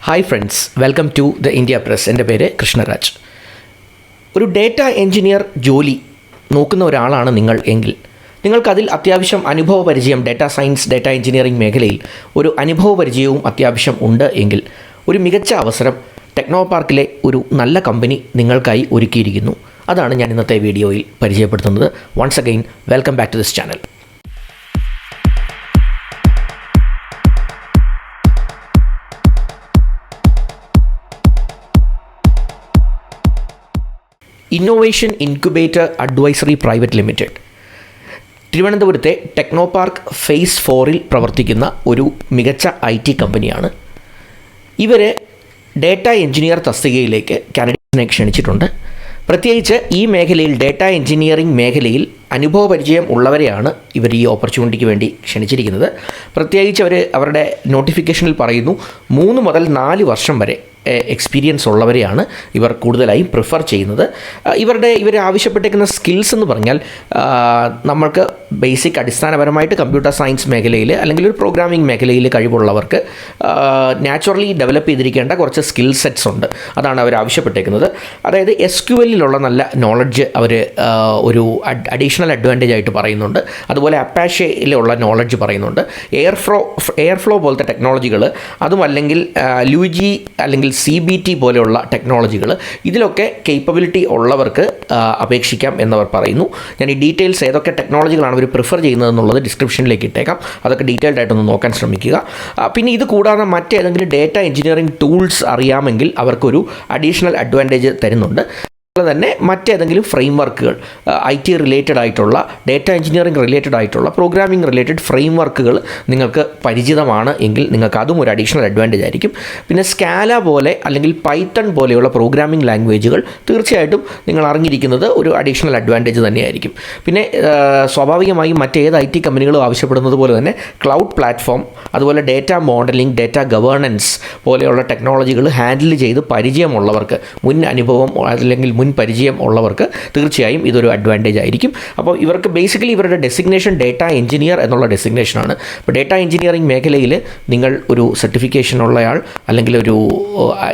Hi friends, welcome to the India press. എൻ്റെ പേര് കൃഷ്ണരാജ്. ഒരു ഡേറ്റ എഞ്ചിനീയർ ജോലി നോക്കുന്ന ഒരാളാണ് നിങ്ങൾ എങ്കിൽ നിങ്ങൾക്കതിൽ അത്യാവശ്യം അനുഭവ പരിചയം, ഡേറ്റാ സയൻസ്, ഡേറ്റ എഞ്ചിനീയറിംഗ് മേഖലയിൽ ഒരു അനുഭവ പരിചയവും അത്യാവശ്യം ഉണ്ട് എങ്കിൽ ഒരു മികച്ച അവസരം ടെക്നോ പാർക്കിലെ ഒരു നല്ല കമ്പനി നിങ്ങൾക്കായി ഒരുക്കിയിരിക്കുന്നു. അതാണ് ഞാൻ ഇന്നത്തെ വീഡിയോയിൽ പരിചയപ്പെടുത്തുന്നത്. Once again welcome back to this channel. Innovation incubator advisory private limited തിരുവനന്തപുരത്തെ ടെക്നോ പാർക്ക് ഫേസ് 4 പ്രവർത്തിക്കുന്ന ഒരു മികച്ച IT കമ്പനിയാണ്. ഇവർ ഡേറ്റ എഞ്ചിനീയർ തസ്തികയിലേക്ക് കാൻഡിഡേറ്റ്സിനെ ക്ഷണിച്ചിട്ടുണ്ട്. പ്രത്യേകിച്ച് ഈ മേഖലയിൽ ഡേറ്റ എഞ്ചിനീയറിംഗ് മേഖലയിൽ അനുഭവ പരിചയം ഉള്ളവരെയാണ് ഇവർ ഈ ഓപ്പർച്യൂണിറ്റിക്ക് വേണ്ടി ക്ഷണിച്ചിരിക്കുന്നത്. പ്രത്യേകിച്ച് അവരുടെ നോട്ടിഫിക്കേഷനിൽ പറയുന്നു 3 മുതൽ 4 വർഷം വരെ എക്സ്പീരിയൻസ് ഉള്ളവരെയാണ് ഇവർ കൂടുതലായും പ്രിഫർ ചെയ്യുന്നത്. ഇവർ ആവശ്യപ്പെട്ടിരിക്കുന്ന സ്കിൽസ് എന്ന് പറഞ്ഞാൽ നമ്മൾക്ക് ബേസിക് അടിസ്ഥാനപരമായിട്ട് കമ്പ്യൂട്ടർ സയൻസ് മേഖലയിൽ അല്ലെങ്കിൽ ഒരു പ്രോഗ്രാമിംഗ് മേഖലയിൽ കഴിവുള്ളവർക്ക് നാച്ചുറലി ഡെവലപ്പ് ചെയ്തിരിക്കേണ്ട കുറച്ച് സ്കിൽ സെറ്റ്സ് ഉണ്ട്. അതാണ് അവർ ആവശ്യപ്പെട്ടിരിക്കുന്നത്. അതായത് SQLിലുള്ള നല്ല നോളജ് അവർ ഒരു അഡീഷണൽ അഡ്വാൻറ്റേജ് ആയിട്ട് പറയുന്നുണ്ട്. അതുപോലെ അപ്പാഷയിലുള്ള നോളജ് പറയുന്നുണ്ട്. എയർഫ്ലോ പോലത്തെ ടെക്നോളജികൾ, അതും അല്ലെങ്കിൽ LUIGI അല്ലെങ്കിൽ CBT പോലെയുള്ള ടെക്നോളജികൾ, ഇതിലൊക്കെ കേപ്പബിലിറ്റി ഉള്ളവർക്ക് അപേക്ഷിക്കാം എന്നവർ പറയുന്നു. ഞാൻ ഈ ഡീറ്റെയിൽസ് ഏതൊക്കെ ടെക്നോളജികളാണ് അവർ പ്രിഫർ ചെയ്യുന്നതെന്നുള്ളത് ഡിസ്ക്രിപ്ഷനിലേക്ക് ഇട്ടേക്കാം. അതൊക്കെ ഡീറ്റെയിൽഡ് ആയിട്ടൊന്ന് നോക്കാൻ ശ്രമിക്കുക. പിന്നെ ഇത് കൂടാതെ മറ്റേതെങ്കിലും ഡേറ്റ എഞ്ചിനീയറിംഗ് ടൂൾസ് അറിയാമെങ്കിൽ അവർക്കൊരു അഡീഷണൽ അഡ്വാൻറ്റേജ് തരുന്നുണ്ട്. അതുപോലെ തന്നെ മറ്റേതെങ്കിലും ഫ്രെയിം വർക്കുകൾ, IT റിലേറ്റഡ് ആയിട്ടുള്ള, ഡേറ്റ എഞ്ചിനീയറിംഗ് റിലേറ്റഡ് ആയിട്ടുള്ള, പ്രോഗ്രാമിംഗ് റിലേറ്റഡ് ഫ്രെയിം വർക്കുകൾ നിങ്ങൾക്ക് പരിചിതമാണ് എങ്കിൽ നിങ്ങൾക്ക് അതും ഒരു അഡീഷണൽ അഡ്വാൻറ്റേജ് ആയിരിക്കും. പിന്നെ സ്കാല പോലെ അല്ലെങ്കിൽ പൈത്തൺ പോലെയുള്ള പ്രോഗ്രാമിംഗ് ലാംഗ്വേജുകൾ തീർച്ചയായിട്ടും നിങ്ങൾ അറിഞ്ഞിരിക്കുന്നത് ഒരു അഡീഷണൽ അഡ്വാൻറ്റേജ് തന്നെയായിരിക്കും. പിന്നെ സ്വാഭാവികമായും മറ്റേത് IT കമ്പനികളും ആവശ്യപ്പെടുന്നത് പോലെ തന്നെ ക്ലൗഡ് പ്ലാറ്റ്ഫോം, അതുപോലെ ഡേറ്റ മോഡലിംഗ്, ഡേറ്റ ഗവേണൻസ് പോലെയുള്ള ടെക്നോളജികൾ ഹാൻഡിൽ ചെയ്ത് പരിചയമുള്ളവർക്ക്, മുൻ അനുഭവം അല്ലെങ്കിൽ മുൻ പരിചയം ഉള്ളവർക്ക് തീർച്ചയായും ഇതൊരു അഡ്വാൻറ്റേജ് ആയിരിക്കും. അപ്പോൾ ഇവർക്ക് ബേസിക്കലി ഇവരുടെ ഡെസിഗ്നേഷൻ ഡേറ്റ എഞ്ചിനീയർ എന്നുള്ള ഡെസിഗ്നേഷനാണ്. അപ്പോൾ ഡേറ്റ എഞ്ചിനീയറിംഗ് മേഖലയിൽ നിങ്ങൾ ഒരു സർട്ടിഫിക്കേഷൻ ഉള്ളയാൾ അല്ലെങ്കിൽ ഒരു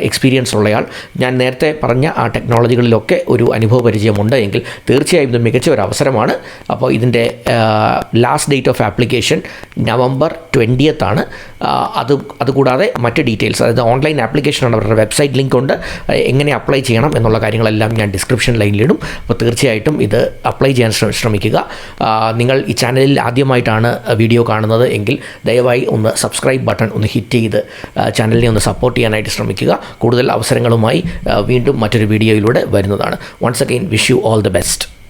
എക്സ്പീരിയൻസ് ഉള്ളയാൾ, ഞാൻ നേരത്തെ പറഞ്ഞ ആ ടെക്നോളജികളിലൊക്കെ ഒരു അനുഭവ പരിചയമുണ്ട് എങ്കിൽ തീർച്ചയായും ഇത് മികച്ച ഒരു അവസരമാണ്. അപ്പോൾ ഇതിൻ്റെ last date of application November 20th ആണ്. അതുകൂടാതെ മറ്റ് ഡീറ്റെയിൽസ്, അതായത് ഓൺലൈൻ ആപ്ലിക്കേഷനാണ്, അവരുടെ വെബ്സൈറ്റ് ലിങ്ക് ഉണ്ട്, എങ്ങനെ അപ്ലൈ ചെയ്യണം എന്നുള്ള കാര്യങ്ങളെല്ലാം ഞാൻ ഡിസ്ക്രിപ്ഷൻ ലൈനിലിടും. അപ്പോൾ തീർച്ചയായിട്ടും ഇത് അപ്ലൈ ചെയ്യാൻ ശ്രമിക്കുക. നിങ്ങൾ ഈ ചാനലിൽ ആദ്യമായിട്ടാണ് വീഡിയോ കാണുന്നത് എങ്കിൽ ദയവായി ഒന്ന് സബ്സ്ക്രൈബ് ബട്ടൺ ഒന്ന് ഹിറ്റ് ചെയ്ത് ചാനലിനെ ഒന്ന് സപ്പോർട്ട് ചെയ്യാനായിട്ട് ശ്രമിക്കുക. കൂടുതൽ അവസരങ്ങളുമായി വീണ്ടും മറ്റൊരു വീഡിയോയിലൂടെ വരുന്നതാണ്. Once again wish you all the best.